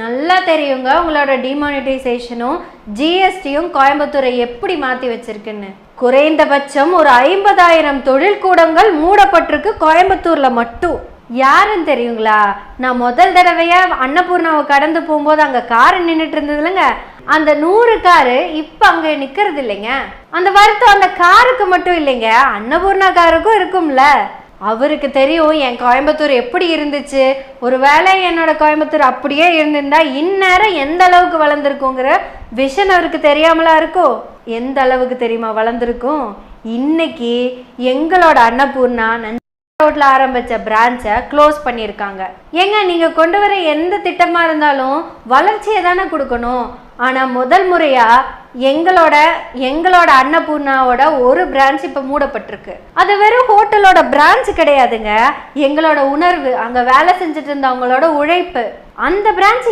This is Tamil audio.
நல்லா தெரியுங்க உங்களோட டிமானிட்டைசேஷனும் ஜிஎஸ்டியும் கோயம்புத்தூரை எப்படி மாற்றி வச்சிருக்குன்னு. குறைந்தபட்சம் ஒரு 50,000 தொழில் கூடங்கள் மூடப்பட்டிருக்கு கோயம்புத்தூர்ல மட்டும். யாருன்னு தெரியுங்களா? நான் முதல் தடவையா அன்னபூர்ணாவை கடந்து போகும்போது அங்க கார் நின்றுட்டு இருந்தது இல்லைங்க, அந்த 100 காரு இப்ப அங்க நிக்கிறது இல்லைங்க. அந்த வருத்தம் அந்த காருக்கு மட்டும் இல்லைங்க, அன்னபூர்ணா காருக்கும் இருக்கும்ல. அவருக்கு தெரியும் என் கோயம்புத்தூர் எப்படி இருந்துச்சு. ஒருவேளை என்னோட கோயம்புத்தூர் அப்படியே இருந்திருந்தா இந்நேரம் எந்த அளவுக்கு வளர்ந்துருக்குங்கிற விஷன் அவருக்கு தெரியாமலா இருக்கும். எந்த அளவுக்கு தெரியுமா வளர்ந்துருக்கும்? இன்னைக்கு எங்களோட அன்னபூர்ணா ரோட்ல ஆரம்பிச்ச பிரான்ச்சை க்ளோஸ் பண்ணியிருக்காங்க. ஏங்க, நீங்க கொண்டு வர எந்த திட்டமா இருந்தாலும் வளர்ச்சியை தானே கொடுக்கணும். ஆனா முதல் முறையா எங்களோட அன்னபூர்ணாவோட ஒரு பிரான்ச் இப்ப மூடப்பட்டிருக்கு. அது வெறும் ஹோட்டலோட பிரான்ச் கிடையாதுங்க, எங்களோட உணர்வு, அங்க வேலை செஞ்சுட்டு இருந்தவங்களோட உழைப்பு. அந்த பிரான்ச்